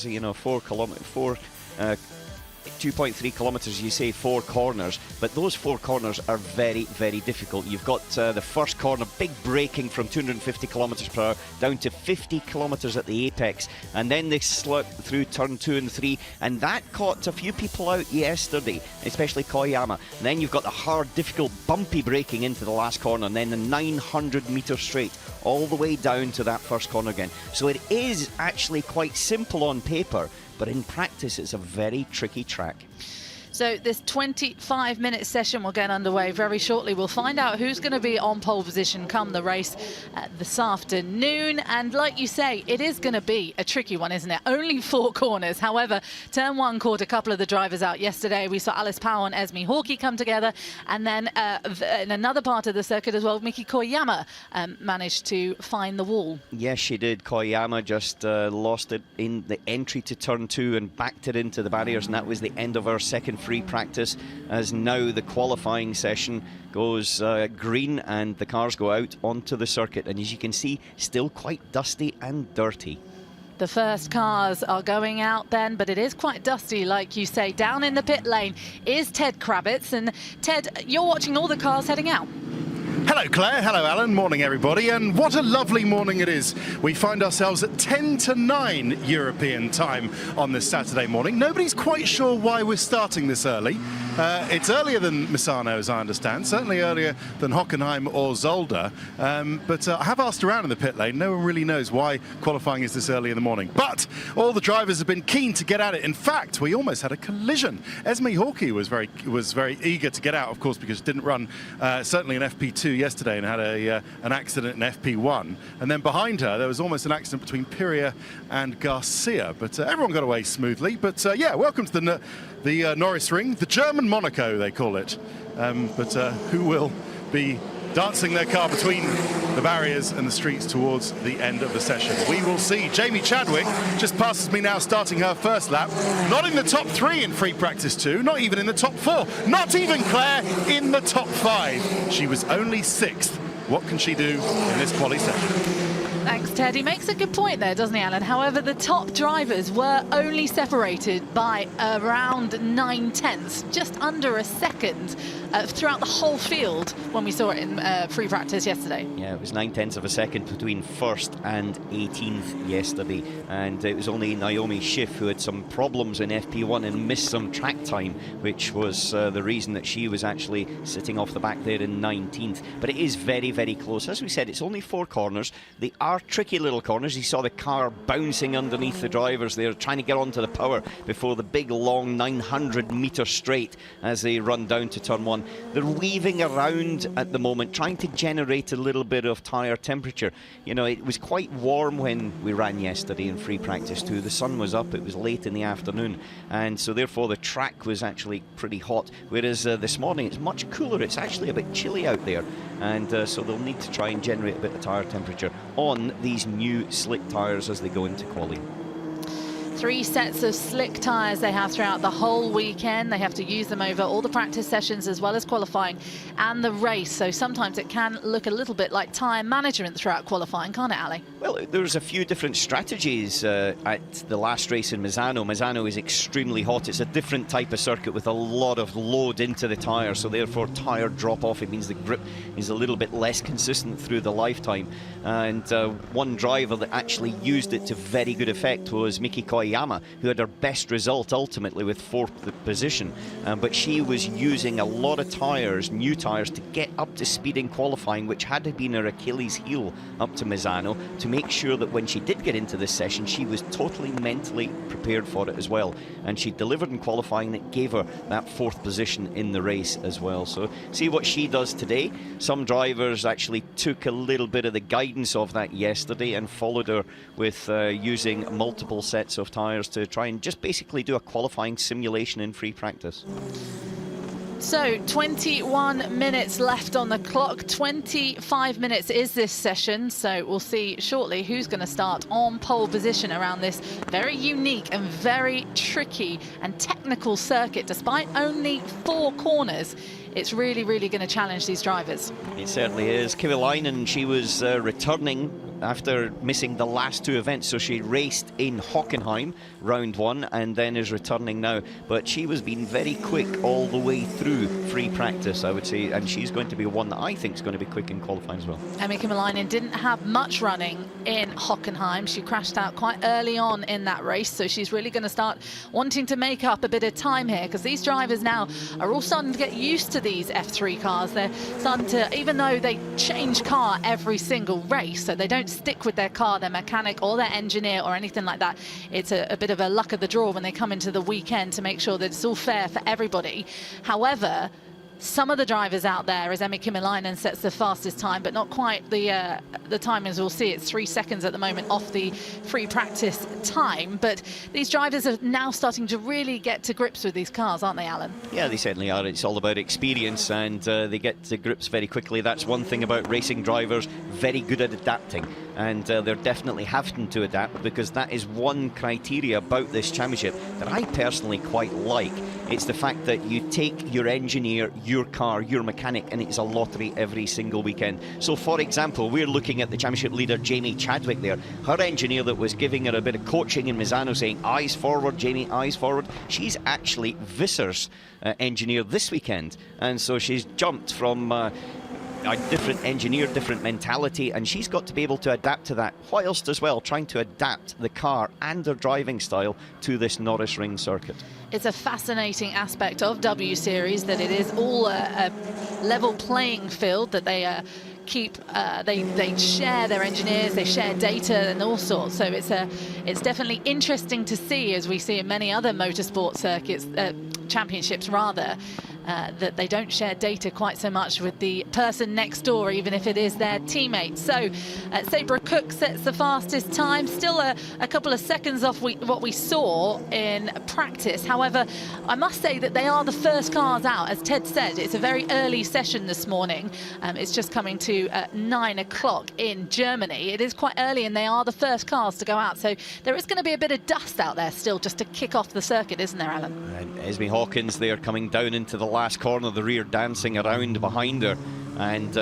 You know, 2.3 kilometres, you say 4 corners, but those 4 corners are very, very difficult. You've got the first corner, big braking from 250 kilometres per hour down to 50 kilometres at the apex, and then they slip through turn 2 and 3, and that caught a few people out yesterday, especially Koyama. And then you've got the hard, difficult, bumpy braking into the last corner, and then the 900 metre straight all the way down to that first corner again. So it is actually quite simple on paper, but in practice it's a very tricky track. So this 25-minute session will get underway very shortly. We'll find out who's going to be on pole position come the race this afternoon. And like you say, it is going to be a tricky one, isn't it? Only 4 corners. However, turn 1 caught a couple of the drivers out yesterday. We saw Alice Powell and Esme Hawkey come together. And then in another part of the circuit as well, Miki Koyama managed to find the wall. Yes, she did. Koyama just lost it in the entry to turn 2 and backed it into the barriers. And that was the end of her second free practice, as now the qualifying session goes green and the cars go out onto the circuit, and as you can see, still quite dusty and dirty. The first cars are going out then, but it is quite dusty, like you say. Down in the pit lane is Ted Kravitz, and Ted, you're watching all the cars heading out. Hello Claire, hello Alan, morning everybody, and what a lovely morning it is. We find ourselves at 10 to 9 European time on this Saturday morning. Nobody's quite sure why we're starting this early. It's earlier than Misano, as I understand, certainly earlier than Hockenheim or Zolder, but I have asked around in the pit lane. No one really knows why qualifying is this early in the morning, but all the drivers have been keen to get at it. In fact, we almost had a collision. Esme Hawkey was very eager to get out, of course, because it didn't run certainly in FP2 yesterday and had an accident in FP1, and then behind her there was almost an accident between Piria and Garcia, but everyone got away smoothly. But yeah, welcome to the Norisring, the German Monaco they call it, but who will be dancing their car between the barriers and the streets towards the end of the session. We will see. Jamie Chadwick just passes me now, starting her first lap. Not in the top 3 in free practice 2, not even in the top 4, not even Claire in the top 5. She was only 6th. What can she do in this quali session? Thanks, Ted. He makes a good point there, doesn't he, Alan? However, the top drivers were only separated by around 9/10, just under a second throughout the whole field when we saw it in free practice yesterday. Yeah, it was 9/10 of a second between 1st and 18th yesterday, and it was only Naomi Schiff who had some problems in FP1 and missed some track time, which was the reason that she was actually sitting off the back there in 19th. But it is very, very close. As we said, it's only 4 corners. They are tricky little corners. You saw the car bouncing underneath the drivers there, trying to get onto the power before the big long 900 metre straight as they run down to turn 1. They're weaving around at the moment, trying to generate a little bit of tyre temperature. You know, it was quite warm when we ran yesterday in free practice too. The sun was up, it was late in the afternoon, and so therefore the track was actually pretty hot, whereas this morning it's much cooler. It's actually a bit chilly out there, and so they'll need to try and generate a bit of tyre temperature on these new slick tyres as they go into quali. 3 sets of slick tyres they have throughout the whole weekend. They have to use them over all the practice sessions as well as qualifying and the race. So sometimes it can look a little bit like tyre management throughout qualifying, can't it, Ali? Well, there's a few different strategies at the last race in Misano. Misano is extremely hot. It's a different type of circuit with a lot of load into the tyre, so therefore tyre drop off. It means the grip is a little bit less consistent through the lifetime. And one driver that actually used it to very good effect was Miki Koyama, who had her best result ultimately with 4th position, but she was using a lot of tyres, new tyres, to get up to speed in qualifying, which had been her Achilles heel up to Misano, to make sure that when she did get into this session she was totally mentally prepared for it as well, and she delivered in qualifying. That gave her that 4th position in the race as well. So see what she does today. Some drivers actually took a little bit of the guidance of that yesterday and followed her with using multiple sets of tyres to try and just basically do a qualifying simulation in free practice. So 21 minutes left on the clock. 25 minutes is this session, so we'll see shortly who's going to start on pole position around this very unique and very tricky and technical circuit. Despite only 4 corners, it's really, really going to challenge these drivers. It certainly is. Kivilainen, she was returning after missing the last two events. So she raced in Hockenheim, round 1, and then is returning now. But she was being very quick all the way through free practice, I would say, and she's going to be one that I think is going to be quick in qualifying as well. Emma Kymäläinen didn't have much running in Hockenheim. She crashed out quite early on in that race, so she's really going to start wanting to make up a bit of time here, because these drivers now are all starting to get used to these F3 cars. They're starting to, even though they change car every single race, so they don't stick with their car, their mechanic or their engineer or anything like that. It's a bit of a luck of the draw when they come into the weekend to make sure that it's all fair for everybody. However, some of the drivers out there, as Emma Kymäläinen sets the fastest time, but not quite the time as we'll see. It's 3 seconds at the moment off the free practice time. But these drivers are now starting to really get to grips with these cars, aren't they, Alan? Yeah, they certainly are. It's all about experience, and they get to grips very quickly. That's one thing about racing drivers, very good at adapting. And they're definitely having to adapt, because that is one criteria about this championship that I personally quite like. It's the fact that you take your engineer, your car, your mechanic, and it's a lottery every single weekend. So, for example, we're looking at the championship leader, Jamie Chadwick there. Her engineer that was giving her a bit of coaching in Misano, saying, eyes forward, Jamie, eyes forward. She's actually Visser's engineer this weekend. And so she's jumped from a different engineer, different mentality, and she's got to be able to adapt to that, whilst as well trying to adapt the car and her driving style to this Norisring circuit. It's a fascinating aspect of W Series that it is all a level playing field, that they they share their engineers, they share data and all sorts. So it's definitely interesting to see, as we see in many other motorsport circuits, championships rather, that they don't share data quite so much with the person next door, even if it is their teammate. So Sabra Cook sets the fastest time, still a couple of seconds off what we saw in practice. However, I must say that they are the first cars out. As Ted said, it's a very early session this morning. It's just coming to 9 o'clock in Germany. It is quite early, and they are the first cars to go out. So there is going to be a bit of dust out there still just to kick off the circuit, isn't there, Alan? And Esme Hawkins there coming down into the last corner, the rear dancing around behind her, and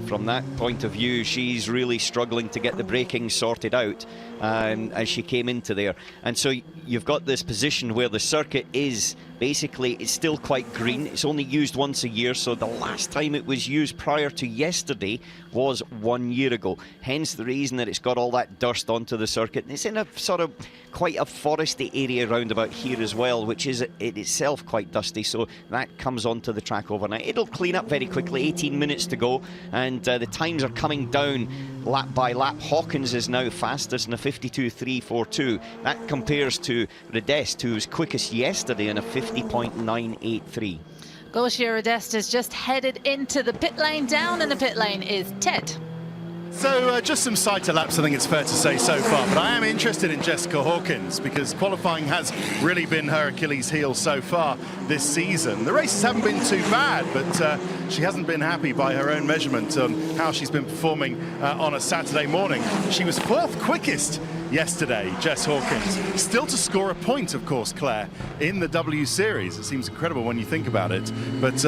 from that point of view, she's really struggling to get the braking sorted out as she came into there. And so you've got this position where the circuit is basically, it's still quite green. It's only used once a year, so the last time it was used prior to yesterday was 1 year ago. Hence the reason that it's got all that dust onto the circuit. And it's in a sort of quite a foresty area round about here as well, which is in itself quite dusty, so that comes onto the track overnight. It'll clean up very quickly, 18 minutes to go, and the times are coming down lap by lap. Hawkins is now fastest in a 52.342. That compares to Redest, who was quickest yesterday in a 50.983. Gosia Redest has just headed into the pit lane. Down in the pit lane is Ted. So just some sighter laps, I think it's fair to say so far, but I am interested in Jessica Hawkins, because qualifying has really been her Achilles heel so far this season. The races haven't been too bad, but she hasn't been happy by her own measurement on how she's been performing on a Saturday morning. She was 4th quickest yesterday, Jess Hawkins. Still to score a point, of course, Claire, in the W Series. It seems incredible when you think about it, but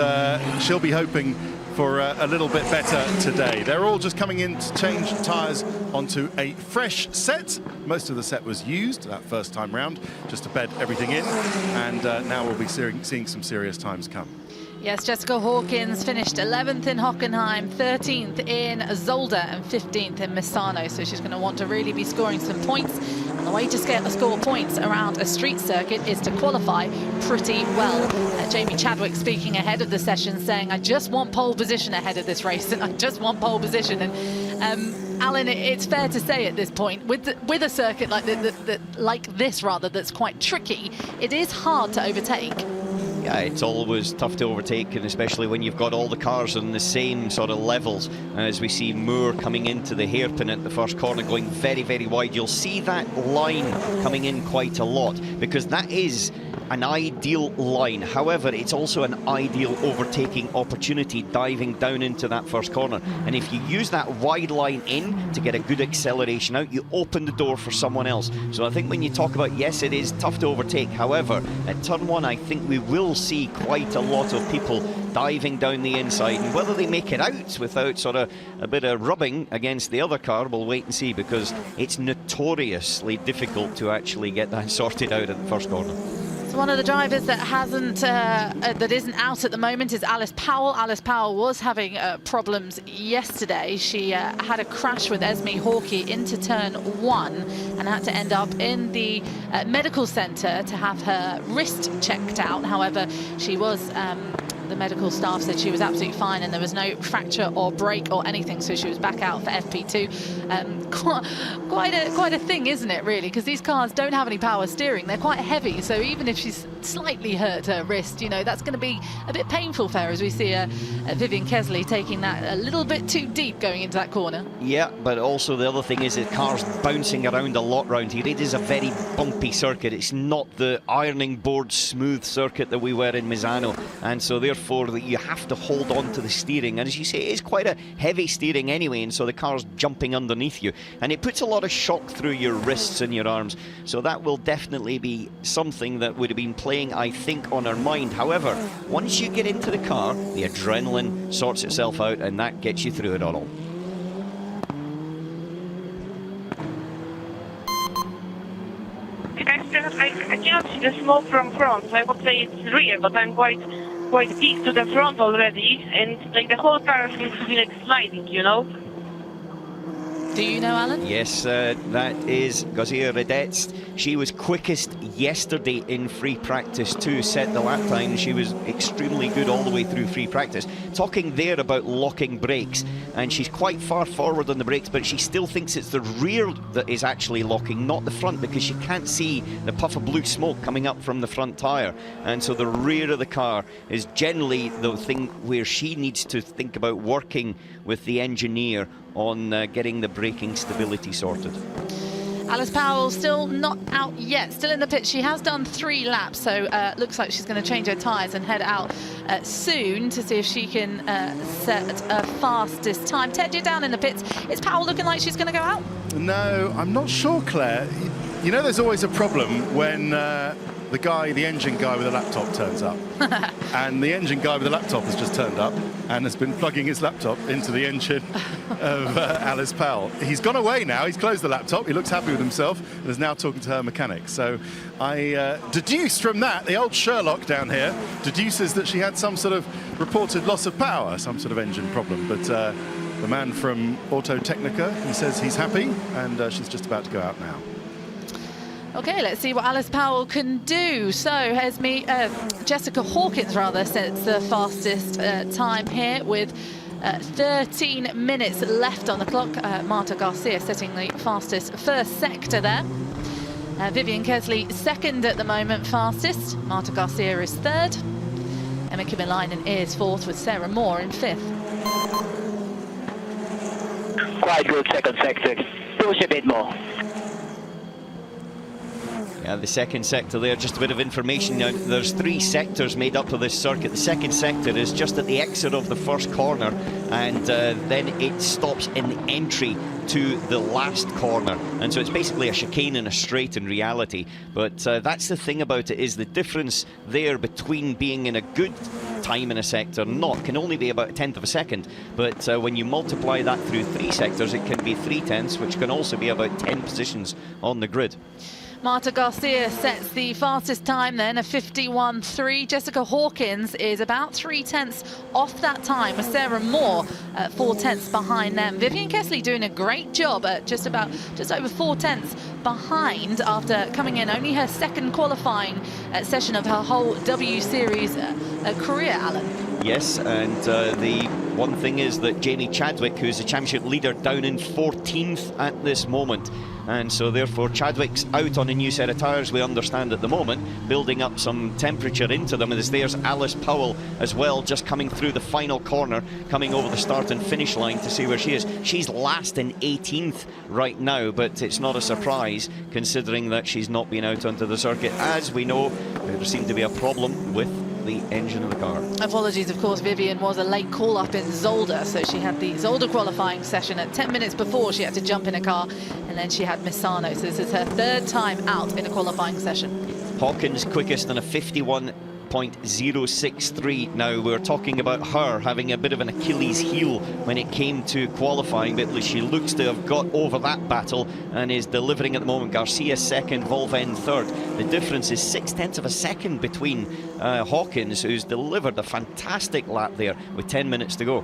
she'll be hoping for a little bit better today. They're all just coming in to change tyres onto a fresh set. Most of the set was used that first time round, just to bed everything in, and now we'll be seeing some serious times come. Yes, Jessica Hawkins finished 11th in Hockenheim, 13th in Zolder, and 15th in Misano. So she's going to want to really be scoring some points. And the way to score points around a street circuit is to qualify pretty well. Jamie Chadwick speaking ahead of the session, saying, I just want pole position ahead of this race, and I just want pole position. And Alan, it's fair to say at this point, with a circuit like this that's quite tricky, it is hard to overtake. Yeah, it's always tough to overtake, and especially when you've got all the cars on the same sort of levels. As we see Moore coming into the hairpin at the first corner, going very, very wide. You'll see that line coming in quite a lot, because that is an ideal line. However, it's also an ideal overtaking opportunity diving down into that first corner. And if you use that wide line in to get a good acceleration out, you open the door for someone else. So I think when you talk about, yes, it is tough to overtake. However, at turn 1, I think we will see quite a lot of people diving down the inside. And whether they make it out without sort of a bit of rubbing against the other car, we'll wait and see, because it's notoriously difficult to actually get that sorted out at the first corner. So one of the drivers that isn't out at the moment is Alice Powell. Alice Powell was having problems yesterday. She had a crash with Esme Hawkey into turn 1 and had to end up in the medical centre to have her wrist checked out. However, she was the medical staff said she was absolutely fine and there was no fracture or break or anything, so she was back out for FP2. Quite a thing, isn't it, really? Because these cars don't have any power steering. They're quite heavy, so even if she's slightly hurt her wrist, you know, that's going to be a bit painful for her, as we see Vivian Kesley taking that a little bit too deep going into that corner. Yeah, but also the other thing is the car's bouncing around a lot round here. It is a very bumpy circuit. It's not the ironing board smooth circuit that we were in Misano, and so therefore you have to hold on to the steering. And as you say, it is quite a heavy steering anyway, and so the car's jumping underneath you, and it puts a lot of shock through your wrists and your arms. So that will definitely be something that would have been playing, I think, on her mind. However, once you get into the car, the adrenaline sorts itself out, and that gets you through it all. I cannot see the smoke from front, so I would say it's rear, but I'm quite deep to the front already, and like the whole car seems to be like sliding, you know? Do you know, Alan? Yes, that is Gauzia Redetz. She was quickest yesterday in free practice to set the lap time. She was extremely good all the way through free practice. Talking there about locking brakes, and she's quite far forward on the brakes, but she still thinks it's the rear that is actually locking, not the front, because she can't see the puff of blue smoke coming up from the front tyre. And so the rear of the car is generally the thing where she needs to think about working with the engineer on getting the braking stability sorted. Alice Powell still not out yet, still in the pit. She has done 3 laps, so looks like she's going to change her tyres and head out soon to see if she can set a fastest time. Ted, you're down in the pits. Is Powell looking like she's going to go out? No, I'm not sure, Claire. You know, there's always a problem when the engine guy with a laptop turns up. And the engine guy with the laptop has just turned up and has been plugging his laptop into the engine of Alice Powell. He's gone away now. He's closed the laptop. He looks happy with himself and is now talking to her mechanic. So I deduced from that, the old Sherlock down here deduces that she had some sort of reported loss of power, some sort of engine problem. But the man from Auto Technica, he says he's happy, and she's just about to go out now. Okay, let's see what Alice Powell can do. So, Jessica Hawkins sets the fastest time here with 13 minutes left on the clock. Marta Garcia setting the fastest first sector there. Vivian Kesley second at the moment, fastest. Marta Garcia is third. Emma Kymäläinen is fourth, with Sarah Moore in fifth. Quite good second sector. Push a bit more. Yeah, the second sector there, just a bit of information. Now, there's 3 sectors made up of this circuit. The second sector is just at the exit of the first corner, and then it stops in the entry to the last corner. And so it's basically a chicane and a straight in reality. But that's the thing about it, is the difference there between being in a good time in a sector can only be about 1/10 of a second. But when you multiply that through 3 sectors, it can be 3/10, which can also be about 10 positions on the grid. Marta Garcia sets the fastest time then, a 51.3. Jessica Hawkins is about 3/10 off that time, with Sarah Moore 4/10 behind them. Vivian Kesley doing a great job at just over 4/10 behind after coming in only her second qualifying session of her whole W Series career, Alan. Yes, and the One thing is that Jamie Chadwick, who's the championship leader, down in 14th at this moment. And so therefore Chadwick's out on a new set of tyres, we understand at the moment, building up some temperature into them. And there's Alice Powell as well, just coming through the final corner, coming over the start and finish line to see where she is. She's last in 18th right now, but it's not a surprise considering that she's not been out onto the circuit. As we know, there seemed to be a problem with the engine of the car. Apologies, of course, Vivian was a late call-up in Zolder, so she had the Zolder qualifying session at 10 minutes before she had to jump in a car, and then she had Misano, so this is her third time out in a qualifying session. Hawkins quickest on a 51.063. Now we're talking about her having a bit of an Achilles heel when it came to qualifying, but she looks to have got over that battle and is delivering at the moment. Garcia second, Volven third. The difference is 0.6 of a second between Hawkins, who's delivered a fantastic lap there with 10 minutes to go.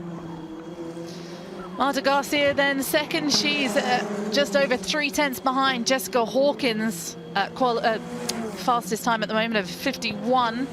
Marta Garcia then second. She's just over 0.3 behind Jessica Hawkins. Fastest time at the moment of 51.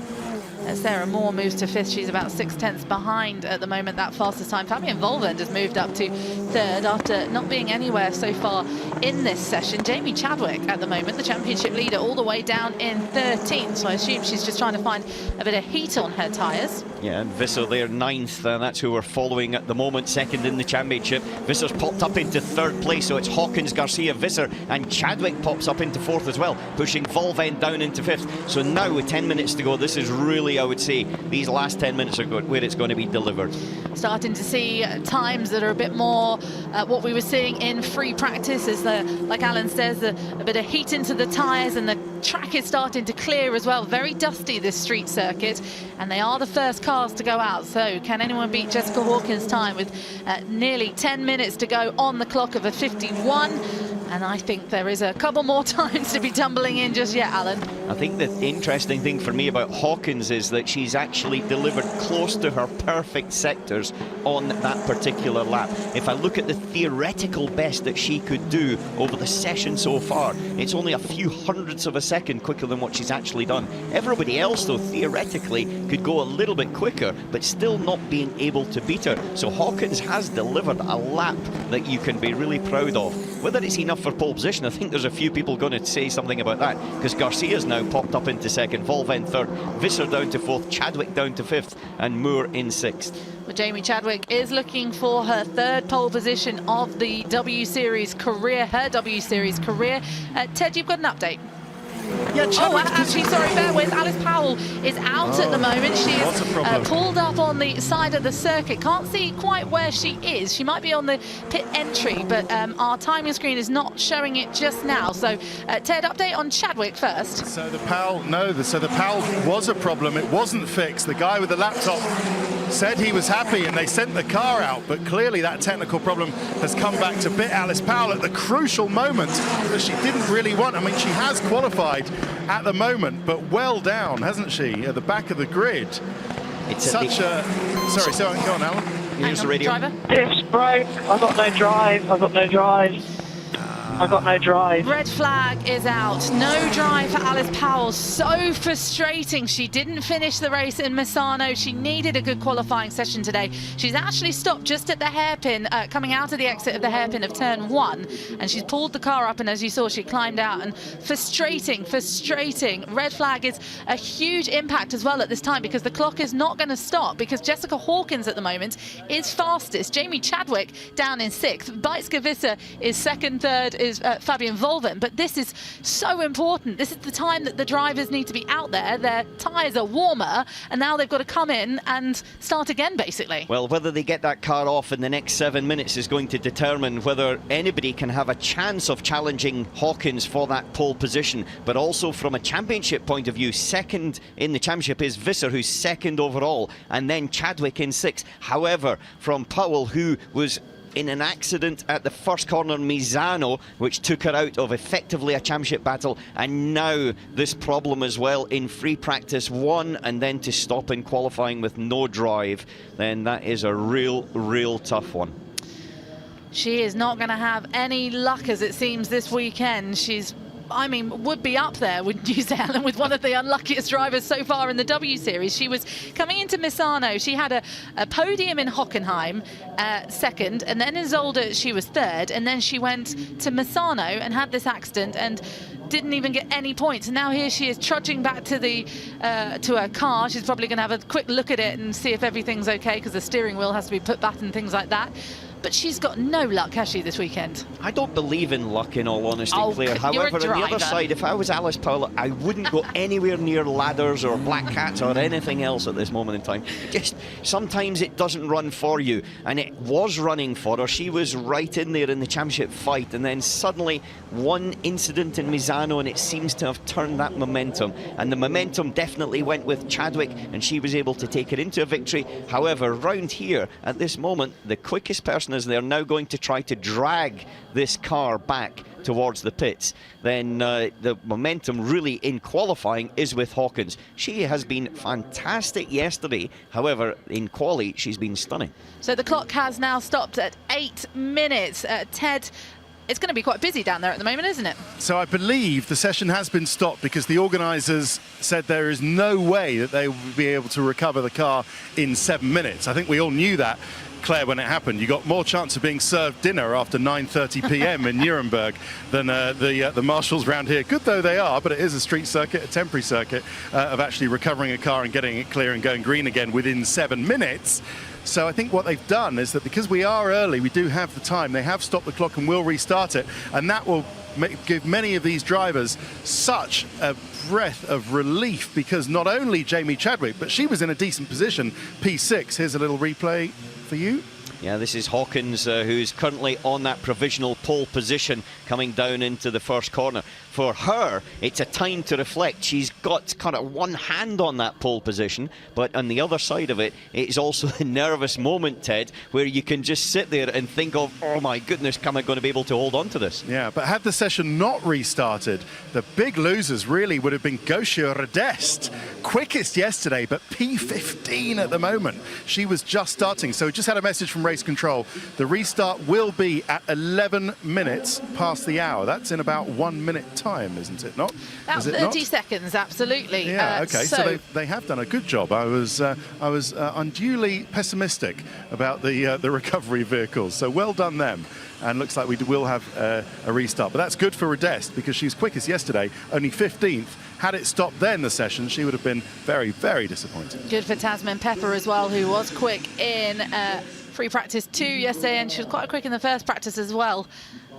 Sarah Moore moves to fifth. She's about 0.6 behind at the moment, that fastest time. Fabian Volvend has moved up to third after not being anywhere so far in this session. Jamie Chadwick at the moment, the championship leader, all the way down in 13th. So I assume she's just trying to find a bit of heat on her tyres. Yeah, and Visser there ninth, and that's who we're following at the moment, second in the championship. Visser's popped up into third place, so it's Hawkins, Garcia, Visser, and Chadwick pops up into fourth as well, pushing Volvend down into fifth. So now with 10 minutes to go, this is really, I would say, these last 10 minutes are where it's going to be delivered. Starting to see times that are a bit more what we were seeing in free practice, as like Alan says, a bit of heat into the tyres, and the track is starting to clear as well. Very dusty, this street circuit, and they are the first cars to go out. So can anyone beat Jessica Hawkins' time with nearly 10 minutes to go on the clock of a 51? And I think there is a couple more times to be tumbling in just yet, Alan. I think the interesting thing for me about Hawkins is that she's actually delivered close to her perfect sectors on that particular lap. If I look at the theoretical best that she could do over the session so far, it's only a few hundredths of a second quicker than what she's actually done. Everybody else, though, theoretically could go a little bit quicker, but still not being able to beat her. So Hawkins has delivered a lap that you can be really proud of. Whether it's enough for pole position, I think there's a few people going to say something about that, because Garcia's now popped up into second, Volven third, Visser down to fourth, Chadwick down to fifth, and Moore in sixth. Well, Jamie Chadwick is looking for her third pole position of the W Series career, her W Series career. Ted, you've got an update. Yeah, actually, sorry, bear with. Alice Powell is out at the moment. She is pulled up on the side of the circuit. Can't see quite where she is. She might be on the pit entry, but our timing screen is not showing it just now. So, Ted, update on Chadwick first. So the Powell was a problem. It wasn't fixed. The guy with the laptop said he was happy and they sent the car out, but clearly that technical problem has come back to bit Alice Powell at the crucial moment that she didn't really want. I mean, she has qualified at the moment, but well down, hasn't she, at the back of the grid? It's such a... Sorry, so go on, Alan. Here's the radio. Driver. It's broke. I've got no drive. I've got no drive. I've got no drive. Red flag is out. No drive for Alice Powell. So frustrating. She didn't finish the race in Misano. She needed a good qualifying session today. She's actually stopped just at the hairpin, coming out of the exit of the hairpin of turn 1, and she's pulled the car up, and as you saw, she climbed out, and frustrating. Red flag is a huge impact as well at this time, because the clock is not going to stop, because Jessica Hawkins at the moment is fastest. Jamie Chadwick down in 6th. Beitske Visser is second, third is Fabian Volven, but this is so important. This is the time that the drivers need to be out there. Their tyres are warmer, and now they've got to come in and start again, basically. Well, whether they get that car off in the next 7 minutes is going to determine whether anybody can have a chance of challenging Hawkins for that pole position. But also from a championship point of view, second in the championship is Visser, who's second overall, and then Chadwick in 6th. However, from Powell, who was in an accident at the first corner, Misano, which took her out of effectively a championship battle, and now this problem as well in free practice 1, and then to stop in qualifying with no drive, then that is a real tough one. She is not going to have any luck, as it seems, this weekend. She's I mean, would be up there, wouldn't you say, Alan, with one of the unluckiest drivers so far in the W Series. She was coming into Misano. She had a podium in Hockenheim, second, and then in Zolder she was third, and then she went to Misano and had this accident and didn't even get any points. And now here she is trudging back to her car. She's probably going to have a quick look at it and see if everything's okay, because the steering wheel has to be put back and things like that. But she's got no luck, has she, this weekend? I don't believe in luck, in all honesty, Claire. You're However, a driver. on the other side, if I was Alice Powell, I wouldn't go anywhere near ladders or black cats or anything else at this moment in time. Just sometimes it doesn't run for you, and it was running for her. She was right in there in the championship fight, and then suddenly one incident in Misano, and it seems to have turned that momentum. And the momentum definitely went with Chadwick, and she was able to take it into a victory. However, round here at this moment, the quickest person, as they're now going to try to drag this car back towards the pits, then the momentum really in qualifying is with Hawkins. She has been fantastic yesterday. However, in quali, she's been stunning. So the clock has now stopped at 8 minutes. Ted, it's going to be quite busy down there at the moment, isn't it? So I believe the session has been stopped because the organisers said there is no way that they will be able to recover the car in 7 minutes. I think we all knew that, Claire, when it happened. You got more chance of being served dinner after 9:30 p.m. in Nuremberg than the marshals round here. Good though they are, but it is a street circuit, a temporary circuit, of actually recovering a car and getting it clear and going green again within 7 minutes. So I think what they've done is that because we are early, we do have the time, they have stopped the clock and will restart it, and that will give many of these drivers such a breath of relief, because not only Jamie Chadwick, but she was in a decent position, P6. Here's a little replay for you. Yeah, this is Hawkins, who's currently on that provisional pole position coming down into the first corner. For her, it's a time to reflect. She's got kind of one hand on that pole position, but on the other side of it, it's also a nervous moment, Ted, where you can just sit there and think of, oh my goodness, am I going to be able to hold on to this? Yeah, but had the session not restarted, the big losers really would have been Gosia Radest. Quickest yesterday, but P15 at the moment. She was just starting, so we just had a message from race control. The restart will be at 11 minutes past the hour. That's in about 1 minute time, isn't it not? About 30 seconds, absolutely. Yeah, okay, so they have done a good job. I was unduly pessimistic about the recovery vehicles, so well done them. And looks like we will have a restart. But that's good for Radest, because she was quickest yesterday, only 15th. Had it stopped then, the session, she would have been very, very disappointed. Good for Tasman Pepper as well, who was quick in free practice 2 yesterday, and she was quite quick in the first practice as well.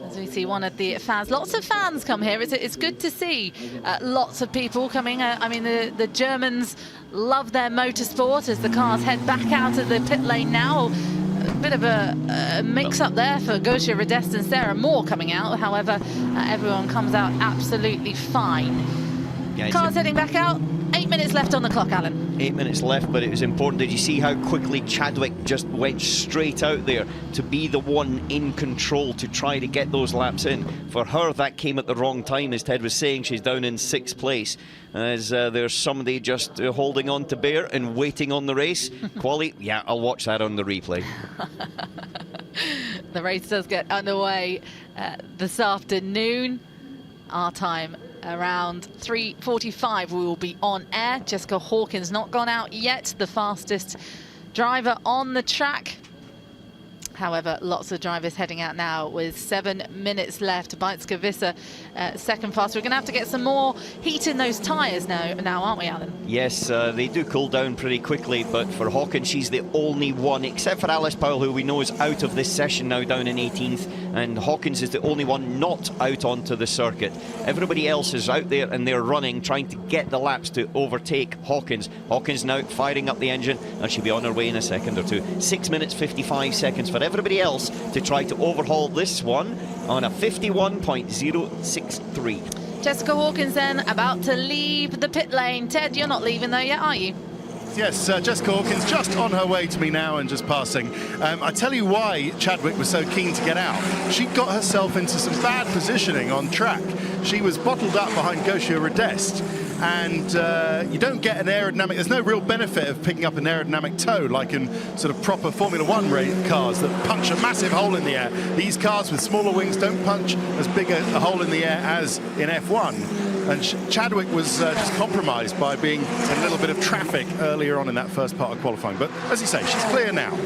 As we see one of the fans, lots of fans come here. It's good to see lots of people coming. I mean, the Germans love their motorsport as the cars head back out of the pit lane now. A bit of a mix-up there for Gosia Radest and Sarah Moore coming out. However, everyone comes out absolutely fine. Yeah, cars heading back out. 8 minutes left on the clock, Alan. 8 minutes left, but it was important. Did you see how quickly Chadwick just went straight out there to be the one in control to try to get those laps in? For her, that came at the wrong time. As Ted was saying, she's down in 6th place. As there's somebody just holding on to Bear and waiting on the race. Quali, yeah, I'll watch that on the replay. The race does get underway this afternoon. Our time around 3:45 we will be on air. Jessica Hawkins not gone out yet, the fastest driver on the track. However, lots of drivers heading out now with 7 minutes left. Beitske Visser second fast. We're going to have to get some more heat in those tyres now, aren't we, Alan? Yes, they do cool down pretty quickly, but for Hawkins, she's the only one, except for Alice Powell, who we know is out of this session now, down in 18th, and Hawkins is the only one not out onto the circuit. Everybody else is out there and they're running, trying to get the laps to overtake Hawkins. Hawkins now firing up the engine, and she'll be on her way in a second or two. 6 minutes 55 seconds for everybody else to try to overhaul this one on a 51.063. Jessica Hawkins then about to leave the pit lane. Ted, you're not leaving though yet, are you? Yes, Jessica Hawkins just on her way to me now and just passing. I tell you why Chadwick was so keen to get out. She got herself into some bad positioning on track. She was bottled up behind Gosia Radest. and you don't get an aerodynamic, there's no real benefit of picking up an aerodynamic toe like in sort of proper Formula One cars that punch a massive hole in the air. These cars with smaller wings don't punch as big a hole in the air as in F1. And Chadwick was just compromised by being in a little bit of traffic earlier on in that first part of qualifying. But as you say, she's clear now.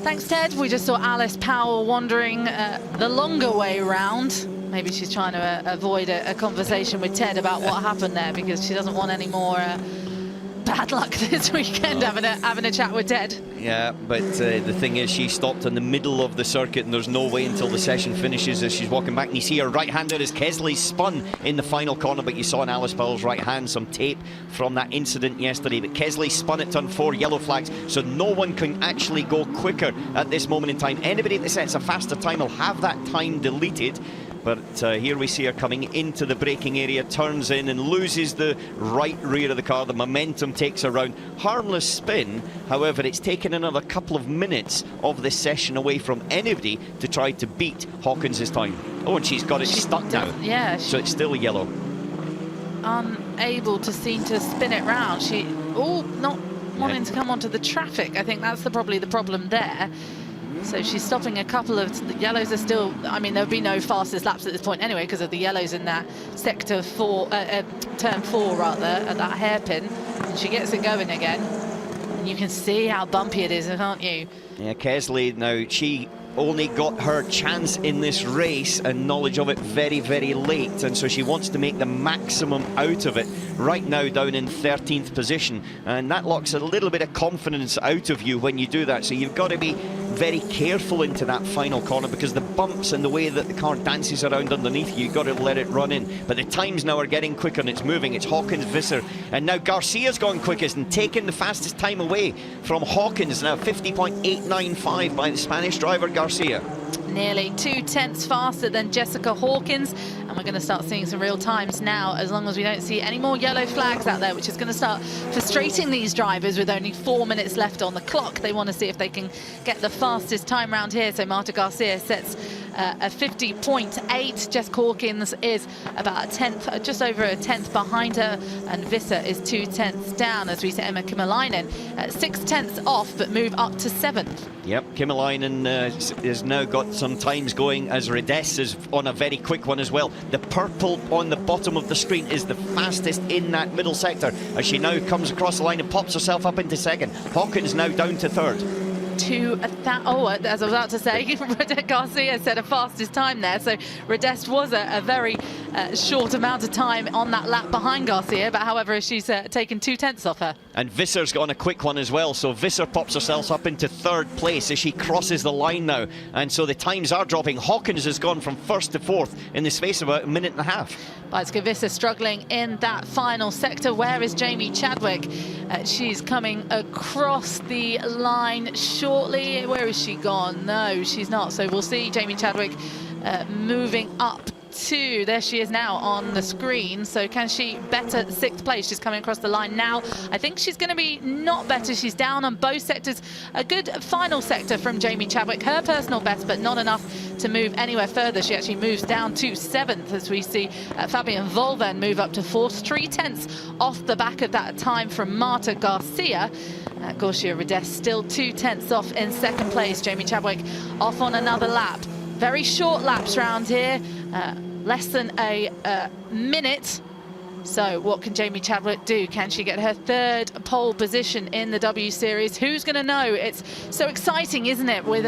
Thanks, Ted. We just saw Alice Powell wandering the longer way round. Maybe she's trying to avoid a conversation with Ted about what happened there, because she doesn't want any more bad luck this weekend having a chat with Ted. Yeah, but the thing is, she stopped in the middle of the circuit, and there's no way until the session finishes as she's walking back. And you see her right-hander as Kesley spun in the final corner, but you saw in Alice Powell's right hand some tape from that incident yesterday. But Kesley spun at turn 4, yellow flags, so no one can actually go quicker at this moment in time. Anybody that sets a faster time will have that time deleted. But here we see her coming into the braking area, turns in and loses the right rear of the car. The momentum takes her round. Harmless spin, however, it's taken another couple of minutes of this session away from anybody to try to beat Hawkins' time. Oh, and she's got it stuck now. Yeah. So it's still yellow. Unable to seem to spin it round. Not wanting to come onto the traffic. I think that's probably the problem there. So she's stopping a couple of, the yellows are still, I mean, there'll be no fastest laps at this point anyway because of the yellows in that sector 4, turn 4 rather, at that hairpin. And she gets it going again. And you can see how bumpy it is, can't you? Yeah, Kesley now, she only got her chance in this race and knowledge of it very, very late, and so she wants to make the maximum out of it. Right now down in 13th position, and that locks a little bit of confidence out of you when you do that, so you've got to be very careful into that final corner because the bumps and the way that the car dances around underneath you, you've got to let it run in. But the times now are getting quicker and it's moving. It's Hawkins, Visser, and now Garcia's gone quickest and taken the fastest time away from Hawkins. Now 50.895 by the Spanish driver Garcia. Nearly 2/10 faster than Jessica Hawkins, and we're going to start seeing some real times now as long as we don't see any more yellow flags out there, which is going to start frustrating these drivers with only 4 minutes left on the clock. They want to see if they can get the fastest time round here. So Marta Garcia sets a 50.8. Jess Hawkins is about a tenth, just over a tenth behind her, and Visser is 2/10 down as we see Emma Kymäläinen 6/10 off, but move up to 7th. Yep, Kymäläinen has now got some times going as Redess is on a very quick one as well. The purple on the bottom of the screen is the fastest in that middle sector as she now comes across the line and pops herself up into second. Hawkins now down to third. As I was about to say, Garcia said a fastest time there, so Redest was a very short amount of time on that lap behind Garcia, but however she's taken 2/10 off her. And Visser's got on a quick one as well, so Visser pops herself up into third place as she crosses the line now, and so the times are dropping. Hawkins has gone from first to fourth in the space of about a minute and a half. Bijtske Visser struggling in that final sector. Where is Jamie Chadwick? She's coming across the line shortly. Where is she gone? No, she's not. So we'll see Jamie Chadwick moving up to, there she is now on the screen. So can she better 6th place? She's coming across the line now. I think she's going to be not better. She's down on both sectors. A good final sector from Jamie Chadwick. Her personal best, but not enough to move anywhere further. She actually moves down to 7th as we see Fabian Volven move up to 4th. 3/10 off the back of that time from Marta Garcia. Garcia Redess still 2/10 off in 2nd place. Jamie Chadwick off on another lap. Very short laps round here, less than a minute. So what can Jamie Chadwick do? Can she get her 3rd pole position in the W Series? Who's going to know? It's so exciting, isn't it, with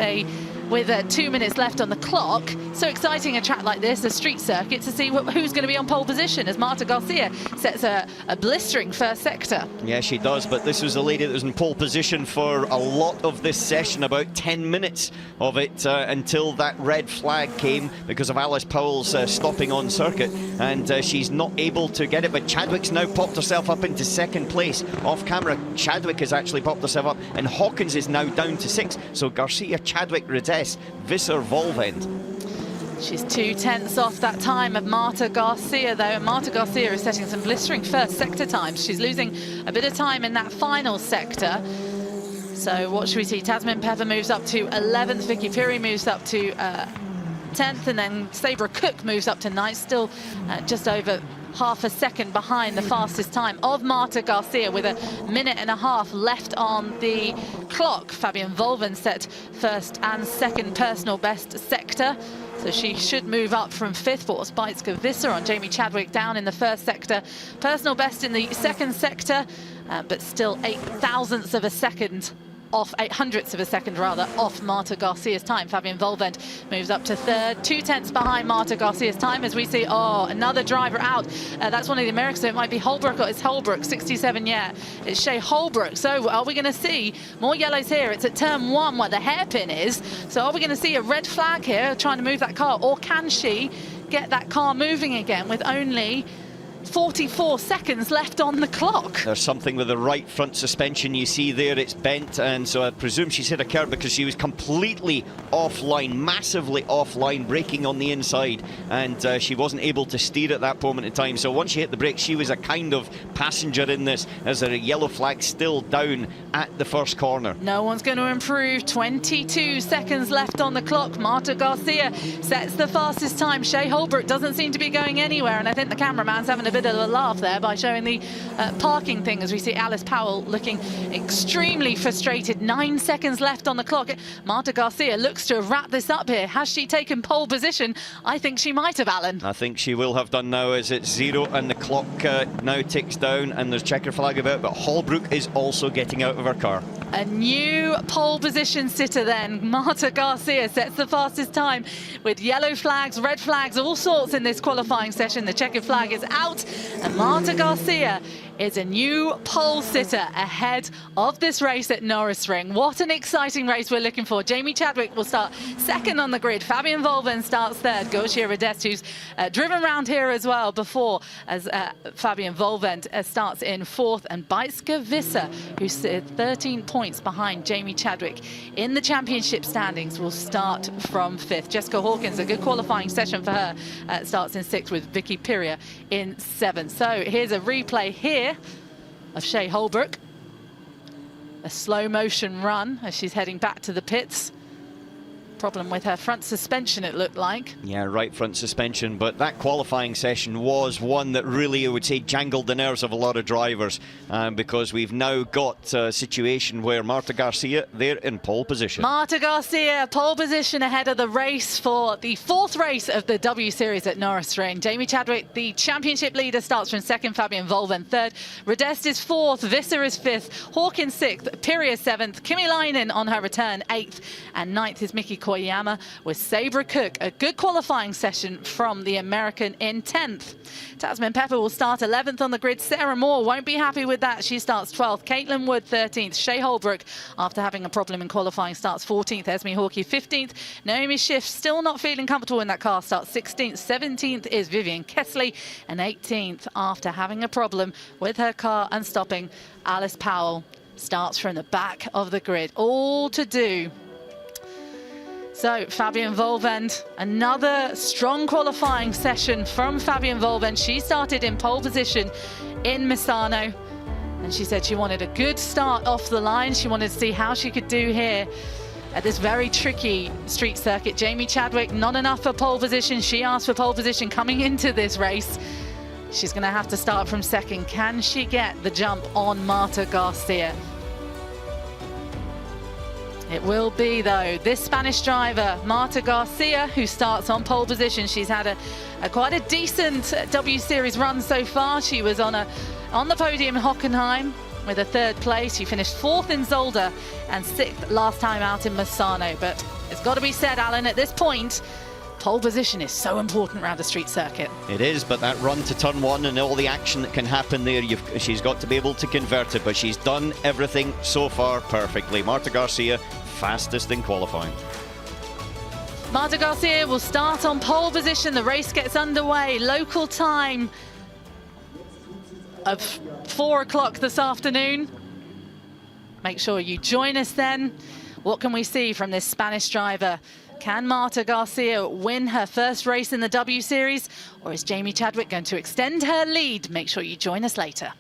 2 minutes left on the clock. So exciting, a track like this, a street circuit, to see who's going to be on pole position as Marta Garcia sets a blistering first sector. Yeah, she does, but this was a lady that was in pole position for a lot of this session, about 10 minutes of it, until that red flag came because of Alice Powell's stopping on circuit, and she's not able to get it. But Chadwick's now popped herself up into 2nd place. Off camera, Chadwick has actually popped herself up, and Hawkins is now down to 6th. So Garcia, Chadwick, Redess, Visser, Volvend. She's 2/10 off that time of Marta Garcia, though, and Marta Garcia is setting some blistering first sector times. She's losing a bit of time in that final sector. So what should we see? Tasmin Pepper moves up to 11th, Vicky Fury moves up to 10th, and then Sabra Cook moves up to 9th, still just over half a second behind the fastest time of Marta Garcia with a minute and a half left on the clock. Fabian Volven set first and second personal best sector, so she should move up from fifth. But Spitska Visser on Jamie Chadwick down in the first sector. Personal best in the second sector, but still 8 hundredths of a second rather off Marta Garcia's time. Fabian Volvent moves up to third, 2/10 behind Marta Garcia's time, as we see, another driver out. That's one of the Americans, so it might be Holbrook, or it's Holbrook, 67, yeah. It's Shea Holbrook. So are we going to see more yellows here? It's at turn 1 where the hairpin is. So are we going to see a red flag here trying to move that car, or can she get that car moving again with only 44 seconds left on the clock? There's something with the right front suspension. You see there, it's bent, and so I presume she's hit a curb because she was completely offline, massively offline, braking on the inside, and she wasn't able to steer at that moment in time. So once she hit the brakes, she was a kind of passenger in this, as a yellow flag still down at the first corner. No one's going to improve. 22 seconds left on the clock. Marta Garcia sets the fastest time. Shea Holbrook doesn't seem to be going anywhere, and I think the cameraman's having a bit of a laugh there by showing the parking thing, as we see Alice Powell looking extremely frustrated. 9 seconds left on the clock. Marta Garcia looks to have wrapped this up here. Has she taken pole position? I think she might have, Alan. I think she will have done now, as it's 0 and the clock now ticks down and there's checker flag about, but Holbrook is also getting out of her car. A new pole position sitter then. Marta Garcia sets the fastest time with yellow flags, red flags, all sorts in this qualifying session. The checkered flag is out, and Marta Garcia is a new pole sitter ahead of this race at Norisring. What an exciting race we're looking for. Jamie Chadwick will start second on the grid. Fabian Volven starts third. Gautier Rodest, who's driven around here as well before, as Fabian Volven starts in fourth. And Spitska Visser, who's 13 points behind Jamie Chadwick in the championship standings, will start from fifth. Jessica Hawkins, a good qualifying session for her, starts in sixth, with Vicky Piria in seventh. So here's a replay here of Shea Holbrook. A slow motion run as she's heading back to the pits. Problem with her front suspension, it looked like. Yeah, right front suspension, but that qualifying session was one that really, I would say, jangled the nerves of a lot of drivers, because we've now got a situation where Marta Garcia, they're in pole position. Marta Garcia, pole position ahead of the race for the fourth race of the W Series at Norisring. Jamie Chadwick, the championship leader, starts from second, Fabian Volven third. Rodest is fourth, Visser is fifth, Hawkins sixth, Piria seventh, Kimi Lainen on her return eighth, and ninth is Miki Koyama with Sabra Cook. A good qualifying session from the American in 10th. Tasman Pepper will start 11th on the grid. Sarah Moore won't be happy with that. She starts 12th. Caitlin Wood 13th. Shea Holbrook, after having a problem in qualifying, starts 14th. Esme Hawkey 15th. Naomi Schiff still not feeling comfortable in that car, starts 16th. 17th is Vivian Kessley, and 18th, after having a problem with her car and stopping, Alice Powell starts from the back of the grid. All to do. So Fabian Volvend, another strong qualifying session from Fabian Volvend. She started in pole position in Misano, and she said she wanted a good start off the line. She wanted to see how she could do here at this very tricky street circuit. Jamie Chadwick, not enough for pole position. She asked for pole position coming into this race. She's going to have to start from second. Can she get the jump on Marta Garcia? It will be, though, this Spanish driver, Marta Garcia, who starts on pole position. She's had a quite a decent W Series run so far. She was on the podium in Hockenheim with a third place. She finished fourth in Zolder and sixth last time out in Misano. But it's got to be said, Alan, at this point, pole position is so important around a street circuit. It is, but that run to turn one and all the action that can happen there, she's got to be able to convert it, but she's done everything so far perfectly. Marta Garcia, fastest in qualifying. Marta Garcia will start on pole position. The race gets underway. Local time of 4 o'clock this afternoon. Make sure you join us then. What can we see from this Spanish driver? Can Marta Garcia win her first race in the W Series, or is Jamie Chadwick going to extend her lead? Make sure you join us later.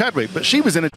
Chadwick, but she was in a